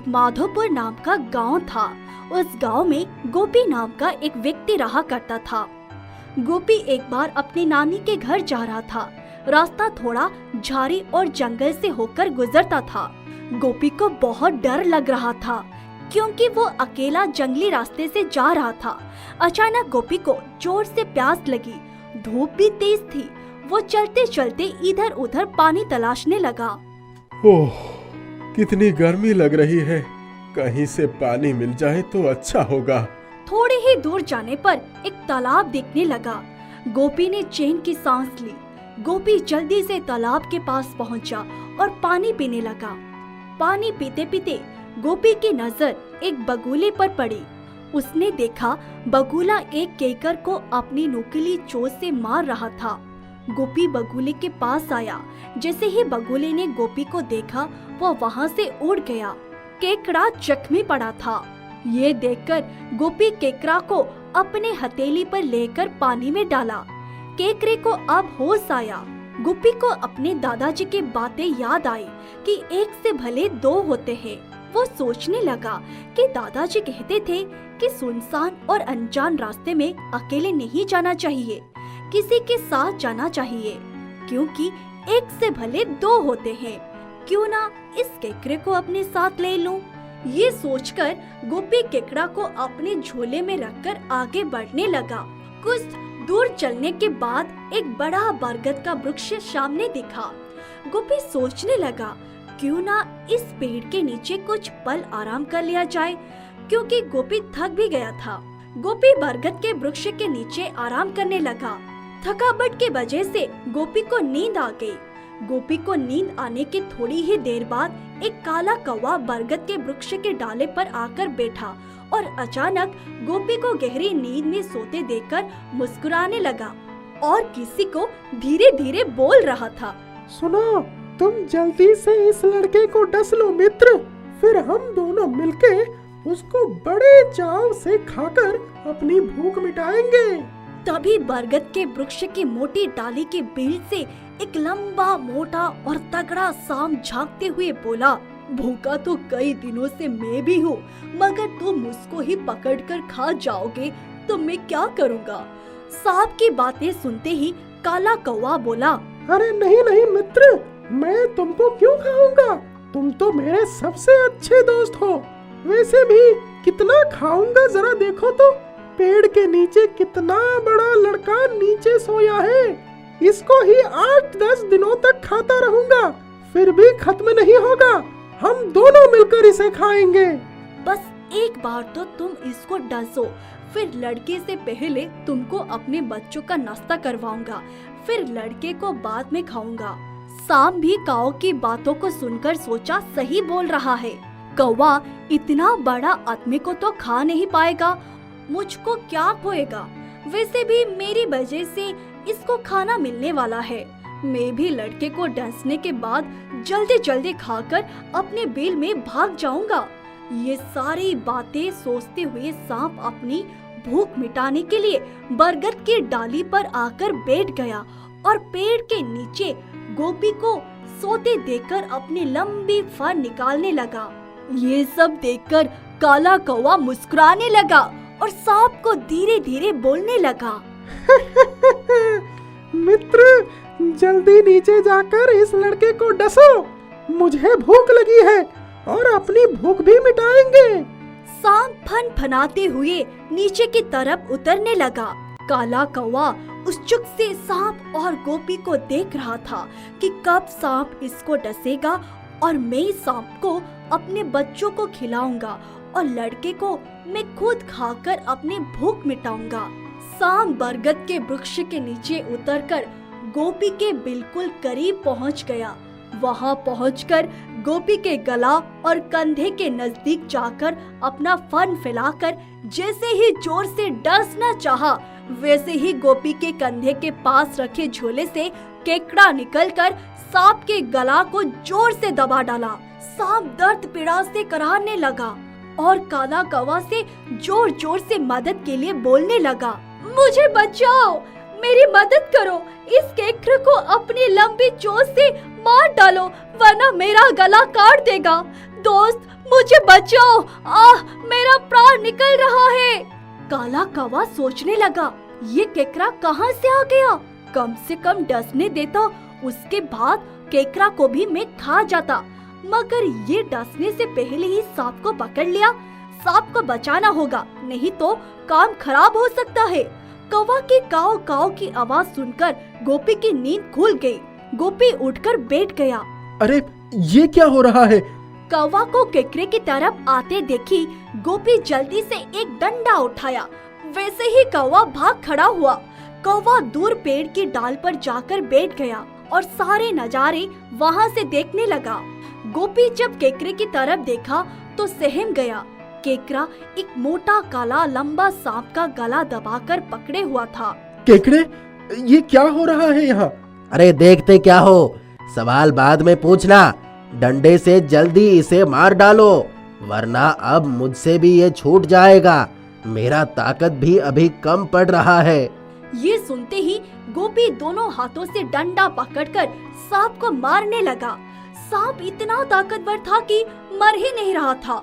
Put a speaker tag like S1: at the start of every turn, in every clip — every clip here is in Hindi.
S1: माधोपुर नाम का गांव था। उस गांव में गोपी नाम का एक व्यक्ति रहा करता था। गोपी एक बार अपनी नानी के घर जा रहा था। रास्ता थोड़ा झाड़ी और जंगल से होकर गुजरता था। गोपी को बहुत डर लग रहा था क्योंकि वो अकेला जंगली रास्ते से जा रहा था। अचानक गोपी को जोर से प्यास लगी। धूप भी तेज थी। वो चलते चलते इधर उधर पानी तलाशने लगा।
S2: ओह, कितनी गर्मी लग रही है। कहीं से पानी मिल जाए तो अच्छा होगा।
S1: थोड़े ही दूर जाने पर एक तालाब दिखने लगा। गोपी ने चैन की सांस ली। गोपी जल्दी से तालाब के पास पहुंचा और पानी पीने लगा। पानी पीते पीते गोपी की नजर एक बगुले पर पड़ी। उसने देखा बगुला एक केकर को अपनी नुकीली चोंच से मार रहा था। गोपी बगुले के पास आया। जैसे ही बगुले ने गोपी को देखा वो वहाँ से उड़ गया। केकड़ा जख्मी पड़ा था। ये देखकर गोपी केकड़ा को अपने हथेली पर लेकर पानी में डाला। केकड़े को अब होश आया। गोपी को अपने दादाजी की बातें याद आई कि एक से भले दो होते हैं। वो सोचने लगा कि दादाजी कहते थे कि सुनसान और अनजान रास्ते में अकेले नहीं जाना चाहिए, किसी के साथ जाना चाहिए, क्योंकि एक से भले दो होते हैं। क्यों ना इस केकड़े को अपने साथ ले लूं? ये सोचकर गोपी केकड़ा को अपने झोले में रखकर आगे बढ़ने लगा। कुछ दूर चलने के बाद एक बड़ा बरगद का वृक्ष सामने दिखा। गोपी सोचने लगा क्यों ना इस पेड़ के नीचे कुछ पल आराम कर लिया जाए, क्योंकि गोपी थक भी गया था। गोपी बरगद के वृक्ष के नीचे आराम करने लगा। थकावट के वजह से गोपी को नींद आ गई। गोपी को नींद आने के थोड़ी ही देर बाद एक काला कौवा बरगद के वृक्ष के डाले पर आकर बैठा और अचानक गोपी को गहरी नींद में सोते देखकर मुस्कुराने लगा और किसी को धीरे धीरे बोल रहा था।
S3: सुनो, तुम जल्दी से इस लड़के को डस लो मित्र, फिर हम दोनों मिलके उसको बड़े चाव से खाकर अपनी भूख मिटाएंगे।
S1: तभी बरगद के वृक्ष की मोटी डाली के बीच से एक लंबा मोटा और तगड़ा सांप झांकते हुए बोला, भूखा तो कई दिनों से मैं भी हूँ, मगर तुम मुझको ही पकड़कर खा जाओगे तो मैं क्या करूँगा? सांप की बातें सुनते ही काला कौवा बोला,
S3: अरे नहीं नहीं मित्र, मैं तुमको क्यों खाऊंगा? तुम तो मेरे सबसे अच्छे दोस्त हो। वैसे भी कितना खाऊंगा जरा देखो तो, पेड़ के नीचे कितना बड़ा लड़का नीचे सोया है। इसको ही 8-10 दिनों तक खाता रहूंगा, फिर भी खत्म नहीं होगा। हम दोनों मिलकर इसे खाएंगे।
S1: बस एक बार तो तुम इसको डसो, फिर लड़के से पहले तुमको अपने बच्चों का नाश्ता करवाऊंगा, फिर लड़के को बाद में खाऊंगा। सांप भी काऊ की बातों को सुनकर सोचा, सही बोल रहा है। कौवा इतना बड़ा आदमी को तो खा नहीं पाएगा, मुझको क्या खोएगा? वैसे भी मेरी वजह से इसको खाना मिलने वाला है। मैं भी लड़के को डसने के बाद जल्दी जल्दी खाकर अपने बिल में भाग जाऊंगा। ये सारी बातें सोचते हुए सांप अपनी भूख मिटाने के लिए बरगद की डाली पर आकर बैठ गया और पेड़ के नीचे गोपी को सोते देखकर अपनी लंबी फर निकालने लगा। ये सब देखकर काला कौवा मुस्कुराने लगा और सांप को धीरे धीरे बोलने लगा,
S3: मित्र, जल्दी नीचे जाकर इस लड़के को डसो, मुझे भूख लगी है और अपनी भूख भी मिटाएंगे।
S1: सांप फन-फनाते हुए नीचे की तरफ उतरने लगा। काला कौवा उत्सुक से सांप और गोपी को देख रहा था कि कब सांप इसको डसेगा और मैं सांप को अपने बच्चों को खिलाऊंगा और लड़के को मैं खुद खाकर अपनी भूख मिटाऊंगा। सांप बरगद के वृक्ष के नीचे उतरकर गोपी के बिल्कुल करीब पहुंच गया। वहां पहुंचकर गोपी के गला और कंधे के नजदीक जाकर अपना फन फैलाकर जैसे ही जोर से डसना चाहा, वैसे ही गोपी के कंधे के पास रखे झोले से केकड़ा निकलकर सांप के गला को जोर से दबा डाला। सांप दर्द पीड़ा से कराहने लगा और काला कौवा से जोर जोर से मदद के लिए बोलने लगा, मुझे बचाओ, मेरी मदद करो, इस केकड़े को अपनी लंबी चोंच से मार डालो वरना मेरा गला काट देगा। दोस्त मुझे बचाओ, मेरा प्राण निकल रहा है। काला कौवा सोचने लगा, ये केकड़ा कहाँ से आ गया? कम से कम डसने देता, उसके बाद केकड़ा को भी मैं खा जाता। मगर ये डसने से पहले ही सांप को पकड़ लिया। सांप को बचाना होगा, नहीं तो काम खराब हो सकता है। कौवा की काव काव की आवाज सुनकर गोपी की नींद खुल गई। गोपी उठकर बैठ गया।
S3: अरे ये क्या हो रहा है?
S1: कौवा को केकड़े की तरफ आते देखी गोपी जल्दी से एक डंडा उठाया। वैसे ही कौवा भाग खड़ा हुआ। कौवा दूर पेड़ की डाल पर जाकर बैठ गया और सारे नजारे वहाँ से देखने लगा। गोपी जब केकड़े की तरफ देखा तो सहम गया। केकड़ा एक मोटा काला लंबा सांप का गला दबाकर पकड़े हुआ था।
S3: केकड़े, ये क्या हो रहा है यहाँ?
S4: अरे देखते क्या हो, सवाल बाद में पूछना। डंडे से जल्दी इसे मार डालो, वरना अब मुझसे भी ये छूट जाएगा। मेरा ताकत भी अभी कम पड़ रहा है।
S1: ये सुनते ही गोपी दोनों हाथों से डंडा पकड़कर सांप को मारने लगा। सांप इतना ताकतवर था कि मर ही नहीं रहा था।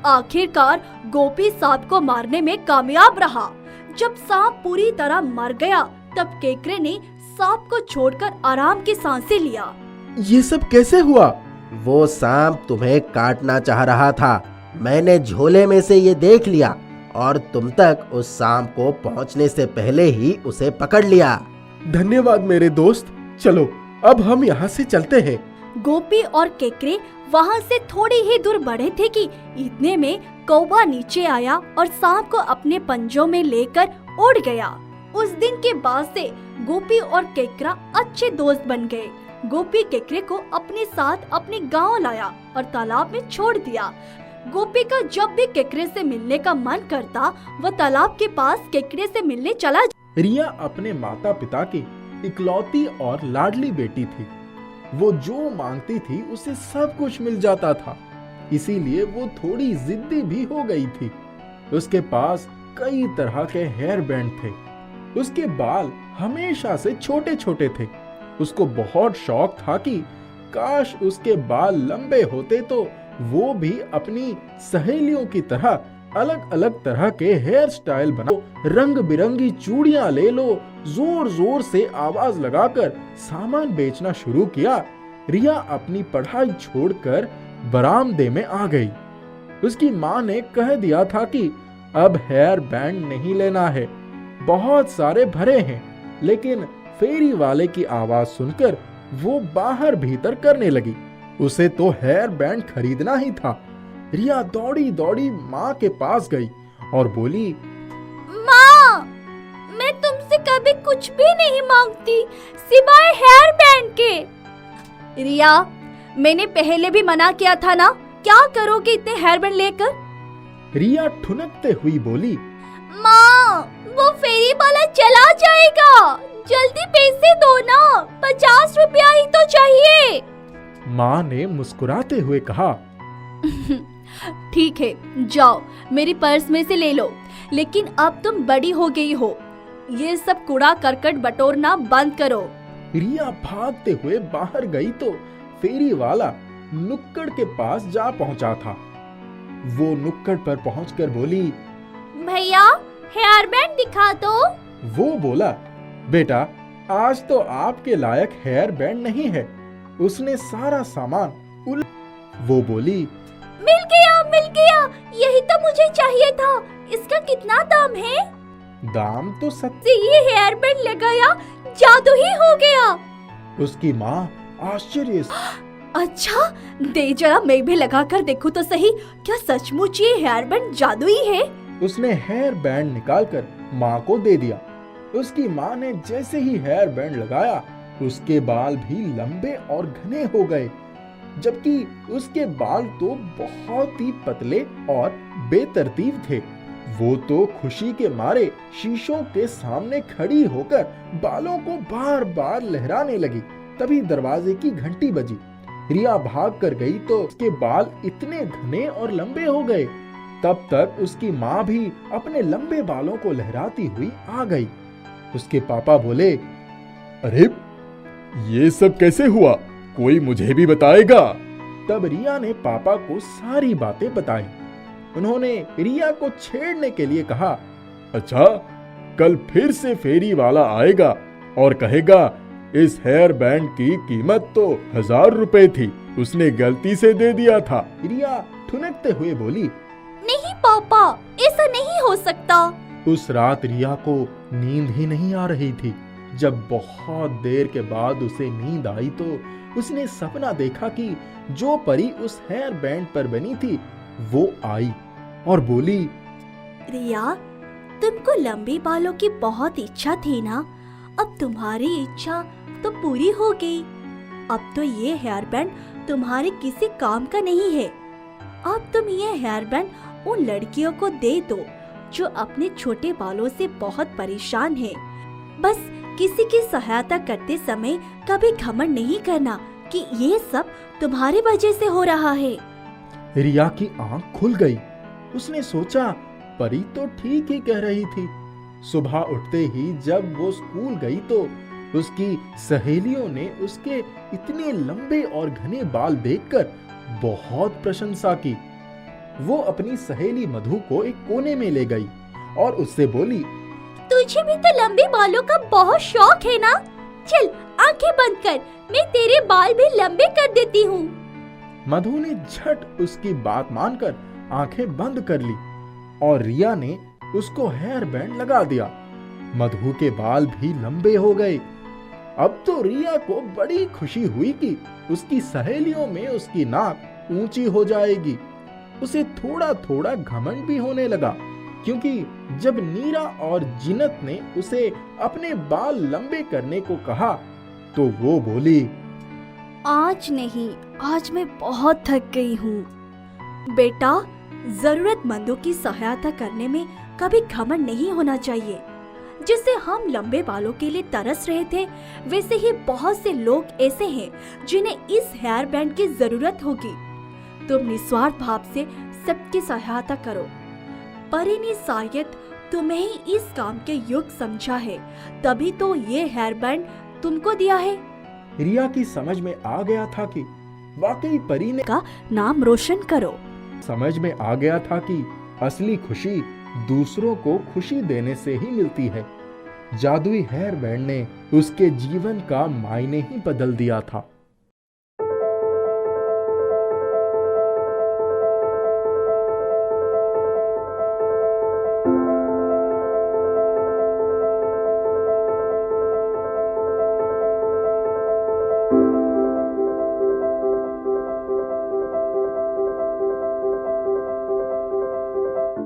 S1: आखिरकार गोपी सांप को मारने में कामयाब रहा। जब सांप पूरी तरह मर गया तब केकड़े ने सांप को छोड़कर आराम की सांसें लिया।
S3: ये सब कैसे हुआ?
S4: वो सांप तुम्हें काटना चाह रहा था। मैंने झोले में से ये देख लिया और तुम तक उस सांप को पहुंचने से पहले ही उसे पकड़ लिया।
S3: धन्यवाद मेरे दोस्त। चलो अब हम यहाँ से चलते हैं।
S1: गोपी और केकड़े वहाँ से थोड़ी ही दूर बढ़े थे कि इतने में कौवा नीचे आया और सांप को अपने पंजों में लेकर उड़ गया। उस दिन के बाद से गोपी और केकड़ा अच्छे दोस्त बन गए। गोपी केकड़े को अपने साथ अपने गांव लाया और तालाब में छोड़ दिया। गोपी का जब भी केकड़े से मिलने का मन करता, वह तालाब के पास केकड़े से मिलने चला।
S3: रिया अपने माता पिता की इकलौती और लाडली बेटी थी। वो जो मांगती थी उसे सब कुछ मिल जाता था, इसीलिए वो थोड़ी जिद्दी भी हो गई थी। उसके पास कई तरह के हेयर बैंड थे। उसके बाल हमेशा से छोटे छोटे थे। उसको बहुत शौक था कि काश उसके बाल लंबे होते तो वो भी अपनी सहेलियों की तरह अलग अलग तरह के हेयर स्टाइल बना, रंग बिरंगी चूड़ियां ले लो, जोर जोर से आवाज लगाकर सामान बेचना शुरू किया। रिया अपनी पढ़ाई छोड़कर बरामदे में आ गई। उसकी माँ ने कह दिया था कि अब हेयर बैंड नहीं लेना है, बहुत सारे भरे हैं। लेकिन फेरी वाले की आवाज सुनकर वो बाहर भीतर करने लगी। उसे तो हेयर बैंड खरीदना ही था। रिया दौड़ी दौड़ी माँ के पास गई और बोली,
S1: माँ, मैं तुमसे कभी कुछ भी नहीं मांगती सिवाय हेयर बैंड के। रिया, मैंने पहले भी मना किया था ना, क्या करोगे इतने हेयर बैंड लेकर?
S3: रिया ठुनकते हुई बोली,
S1: माँ, वो फेरी वाला चला जाएगा, जल्दी पैसे दो ना, 50 रुपया ही तो चाहिए।
S3: माँ ने मुस्कुराते हुए कहा,
S1: ठीक है, जाओ मेरी पर्स में से ले लो, लेकिन अब तुम बड़ी हो गई हो, ये सब कूड़ा करकट बटोरना बंद करो।
S3: रिया भागते हुए बाहर गई तो फेरी वाला नुक्कड़ के पास जा पहुंचा था। वो नुक्कड़ पर पहुंचकर बोली,
S1: भैया हेयर बैंड दिखा दो।
S3: वो बोला, बेटा आज तो आपके लायक हेयर बैंड नहीं है। उसने सारा सामान वो बोली,
S1: मिल गया, यही तो मुझे चाहिए था। इसका कितना दाम है?
S3: दाम तो
S1: ये हेयर बैंड लगाया जादू ही हो गया।
S3: उसकी माँ आश्चर्य से,
S1: अच्छा दे जरा, मैं भी लगा कर देखूं तो सही, क्या सचमुच ये हेयर बैंड जादुई है?
S3: उसने हेयर बैंड निकालकर माँ को दे दिया। उसकी माँ ने जैसे ही हेयर बैंड लगाया, उसके बाल भी लंबे और घने हो गए, जबकि उसके बाल तो बहुत ही पतले और बेतरतीब थे। वो तो खुशी के मारे शीशों के सामने खड़ी होकर बालों को बार बार लहराने लगी। तभी दरवाजे की घंटी बजी। रिया भाग कर गई तो उसके बाल इतने घने और लंबे हो गए। तब तक उसकी माँ भी अपने लंबे बालों को लहराती हुई आ गई। उसके पापा बोले,
S2: अरे ये सब कैसे हुआ? कोई मुझे भी बताएगा?
S3: तब रिया ने पापा को सारी बातें बताई। उन्होंने रिया को छेड़ने के लिए कहा,
S2: अच्छा, कल फिर से फेरी वाला आएगा और कहेगा इस हेयर बैंड की कीमत तो 1000 रुपए थी, उसने गलती से दे दिया था।
S3: रिया ठुनकते हुए बोली।
S1: नहीं पापा, ऐसा नहीं हो सकता।
S3: उस रात रिया को नींद ही नहीं आ रही थी। जब बहुत देर के बाद उसे नींद आई तो उसने सपना देखा कि जो परी उस हेयर बैंड पर बनी थी वो आई और बोली,
S1: रिया, तुमको लंबे बालों की बहुत इच्छा थी ना? अब तुम्हारी इच्छा तो पूरी हो गई। अब तो ये हेयर बैंड तुम्हारे किसी काम का नहीं है। अब तुम ये हेयर बैंड उन लड़कियों को दे दो जो अपने छोटे बालों से बहुत परेशान है। बस किसी की सहायता करते समय कभी घमंड नहीं करना कि ये सब तुम्हारी वजह से हो रहा है।
S3: रिया की आंख खुल गई। उसने सोचा परी तो ठीक ही कह रही थी। सुबह उठते ही जब वो स्कूल गई तो उसकी सहेलियों ने उसके इतने लंबे और घने बाल देखकर बहुत प्रशंसा की। वो अपनी सहेली मधु को एक कोने में ले गई और उससे बोली,
S1: तुझे भी तो लंबे बालों का बहुत शौक है ना? चल आंखें बंद कर, मैं तेरे बाल भी लंबे कर देती हूँ।
S3: मधु ने झट उसकी बात मानकर आंखें बंद कर ली और रिया ने उसको हेयर बैंड लगा दिया। मधु के बाल भी लंबे हो गए। अब तो रिया को बड़ी खुशी हुई कि उसकी सहेलियों में उसकी नाक ऊंची हो जाएगी। उसे थोड़ा थोड़ा घमंड भी होने लगा, क्योंकि जब नीरा और जिनत ने उसे अपने बाल लंबे करने को कहा तो वो बोली,
S1: आज नहीं, आज मैं बहुत थक गई हूँ। बेटा, जरूरतमंदों की सहायता करने में कभी घमंड नहीं होना चाहिए। जिससे हम लंबे बालों के लिए तरस रहे थे, वैसे ही बहुत से लोग ऐसे हैं जिन्हें इस हेयर बैंड की जरूरत होगी। तुम निस्वार्थ भाव से सबकी सहायता करो। परी ने शायद तुम्हें ही इस काम के योग्य समझा है, तभी तो ये हेयर बैंड तुमको दिया है।
S3: रिया की समझ में आ गया था कि वाकई परी ने
S1: का नाम रोशन करो।
S3: समझ में आ गया था कि असली खुशी दूसरों को खुशी देने से ही मिलती है। जादुई हेयर बैंड ने उसके जीवन का मायने ही बदल दिया था।